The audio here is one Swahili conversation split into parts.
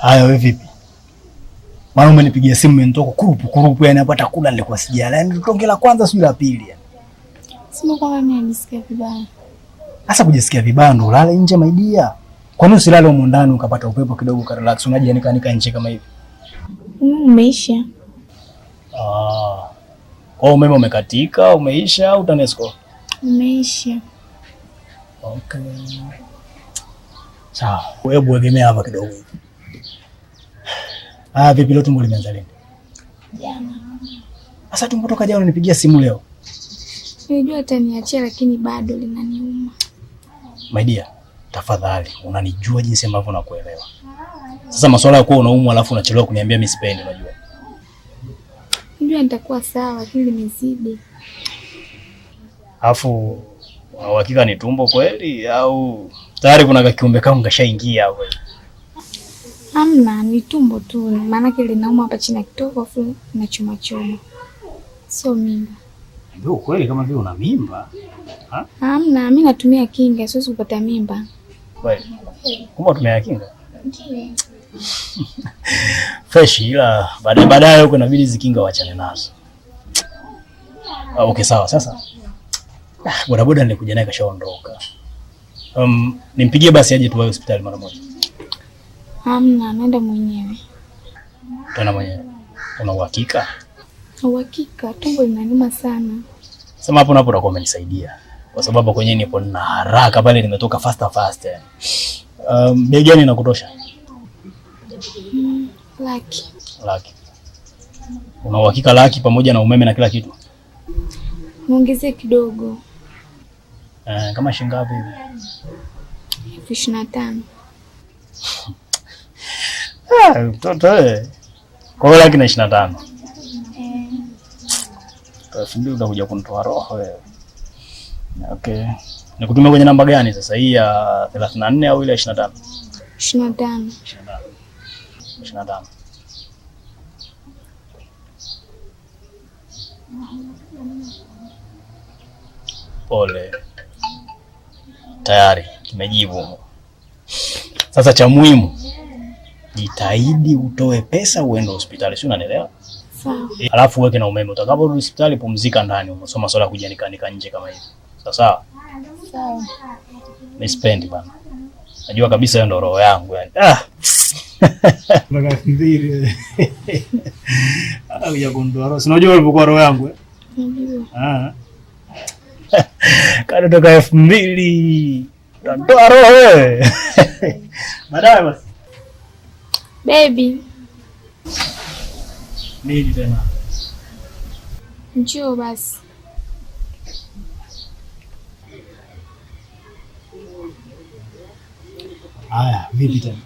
Haya wewe vipi? Maana umenipigia simu umenitoka kurupu yani hapa takula nilikuwa sijala. Yaani tutonge la kwanza sio la pili yani. Sema kama mimi najisikia vibaya. Sasa kujisikia vibaya ndo ulale nje maidia. Kwa nini usilale huko ndani ukapata upepo kidogo ka relax unajianika nje kama hivi? Umeisha. Kwa umeme umekatika, umeisha au TANESCO? Umeisha. Okay. Sawa, hebu egemea hapa kidogo hivi. Vipi leo tumbo limeanza lini? Jana. Sasa tumbo toka jana unipigia simu leo. Nilijua utaniachia lakini bado linaniuma. My dear, tafadhali unanijua jinsi ambavyo nakuelewa. Sasa masuala ya kuwa unaumwa alafu unachelewa kuniambia mimi sipendi unajua. Ndio nitakuwa sawa lakini limezidi. Alafu uhakika ni tumbo kweli au tayari kuna kiumbe kangu kashaingia hapo? Hamna, ni tumbo tu. Maana kile linauma hapa chini ya kitovu afu na choma. Sio mimba. Ndio kweli kama vile una mimba? Hamna, mimi natumia kinga, siwezi kupata mimba. Kweli. Kumbe unatumia kinga? Ndio. Fresh ila baadaye huko inabidi zikinga waachane nazo. Okay sawa sasa. Bodaboda nilikuja naye kashaondoka. Nimpigie basi aje tuwae hospitali mara moja. Hamna, naenda mwenyewe. Tena mwenyewe. Una uhakika? Uhakika, tumbo linaniuma sana. Sema hapo napo utakuwa umenisaidia. Kwa sababu kwenye nipo na haraka pale nimetoka fast. Bei gani inakutosha? Laki. Una uhakika laki pamoja na umeme na kila kitu? Muongezee kidogo. Kama shilingi ngapi hivi? 25,000. Mtoto wewe. Kwa hiyo laki na 25. Ndio utakuja kunitoa roho wewe. Okay. Nikutumia kwenye namba gani sasa? Hii ya 34 au ile ya 25? 25. 25. Pole. Tayari kimejibu. Sasa cha muhimu jitahidi utoe pesa uende hospitali, si unanielewa? Sawa. Alafu uweke na umeme. Utakaporudi hospitali pumzika ndani, umesoma swala kujianika nje kama hivi. Sawa? Sawa. Nispendi bana. Najua kabisa hiyo ndo roho yangu yani. Mpaka ndiri. Uja kundoa roho. Unajua ulipokuwa roho yangu Unajua. Kada toka 2000. Ndoa roho wewe. Baadaye basi. Baby. Nini tena? Njoo basi. Haya, vipi tena?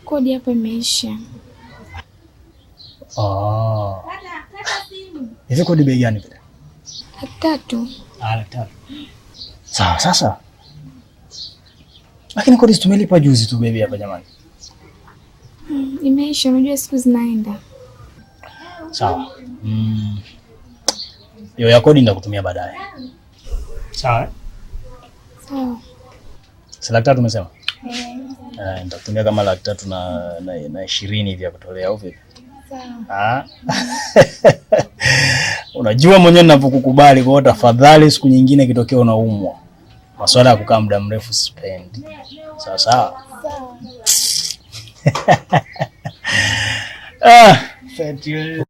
Kodi hapa imeisha. Hivi kodi bei gani vile? 3. 3. Sawa sasa. Lakini kodi tumelipa juzi tu baby hapa jamani. Imeisha, unajua siku zinaenda. Sawa. Hiyo ya kodi nitakutumia baadaye. Sawa? Sawa. Si 3 umesema? Nitakutumia kama 320 hivi ya kutolea au vipi? Sawa. Unajua mwenyewe ninapokukubali, kwa hiyo tafadhali siku nyingine kitokea unaumwa. Masuala ya kukaa muda mrefu sipendi. Sawa sawa. Feti.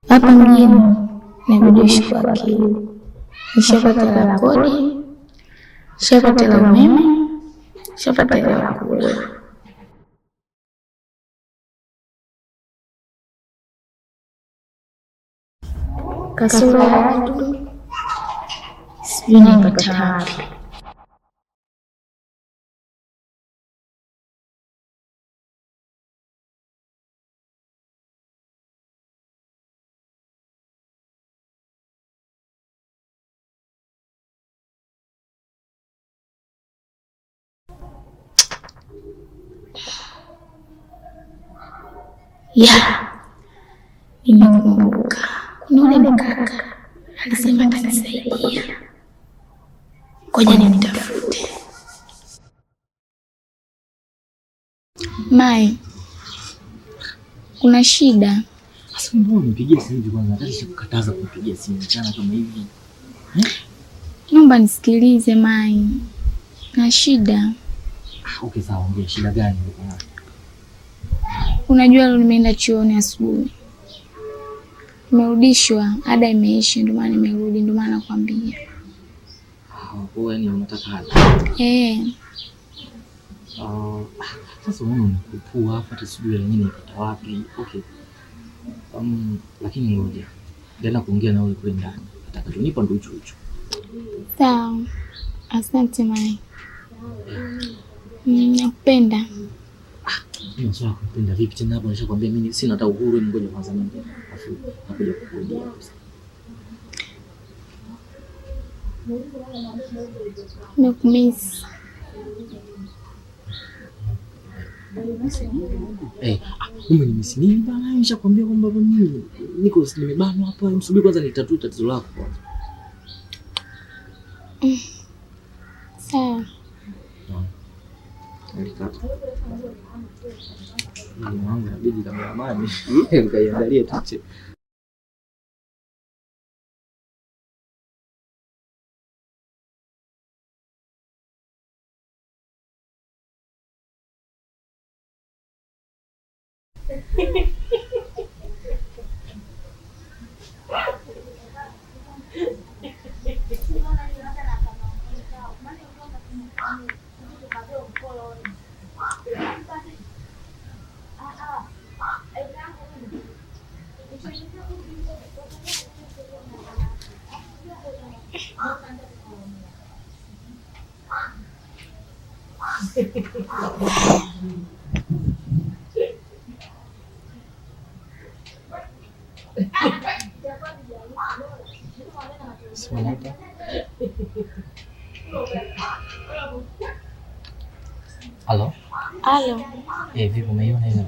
Hapa mjini inabidi ushike akili. Nishapata la kodi, nishapata la umeme, nishapata la kula. Kasoro ya watu sijui naipata wapi. Ya, nimekumbuka. Kuna ule mkaka alisema atanisaidia. Ngoja nimtafute. Mai, kuna shida? Sasa mbona unipigie simu hivi kwanza? Nataka sikukataza kunipigia simu mchana kama hivi. Naomba nisikilize Mai. Na shida. Okay, sawa, ongea. Shida gani? Unajua leo nimeenda chuoni asubuhi. Nimerudishwa, ada imeisha, ndio maana nimerudi, ndio maana nakwambia. Wewe ni unataka hela? Sasa wewe unikupua hapa hata sijui lenyewe nipata wapi. Okay. Lakini ngoja. Nenda kuongea na wewe kule ndani. Nataka tunipa ndo hicho hicho. Sawa. Asante Mai. Nakupenda. Mimi sio nakupenda vipi tena hapo, nishakwambia mimi sina hata uhuru. Ngoja kwanza mimi afu nakuja kukurudia. Nimekumiss. Umenimiss nini bana? Nishakwambia kwamba mimi niko nimebanwa hapa. Msubiri kwanza nitatue tatizo lako kwanza. Sawa. Mwanangu inabidi kama amani ukaiangalie tuche. Halo? Halo. Vipi umeiona hiyo?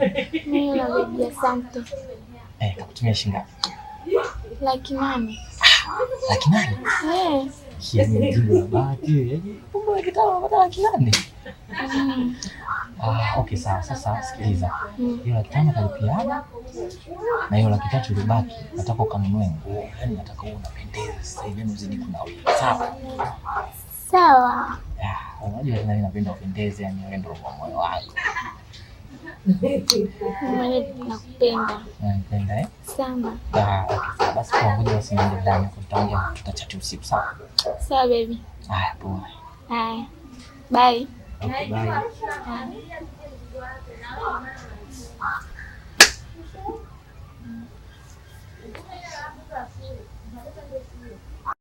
Nimeona baby, asante. Kakutumia shilingi ngapi? 800,000. 800,000? Yaani ndio bahati. Kumbe kitao unapata 800,000. Okay, sawa. Sasa sikiliza. Hiyo 500,000 kalipiana. Na hiyo 300,000 ilibaki, nataka ukanunue nguo. Yaani nataka uwe unapendeza sasa hivi uzidi kunawiri. Sawa? Sawa. Unajua tena ninapenda upendeze, yani wewe ndio moyo wangu. Mimi nakupenda. Nakupenda Sana. Okay, basi kwa ngoja basi niende ndani tutaongea, tutachati usiku, sawa? Sawa baby. Poa. Bye. Okay, bye.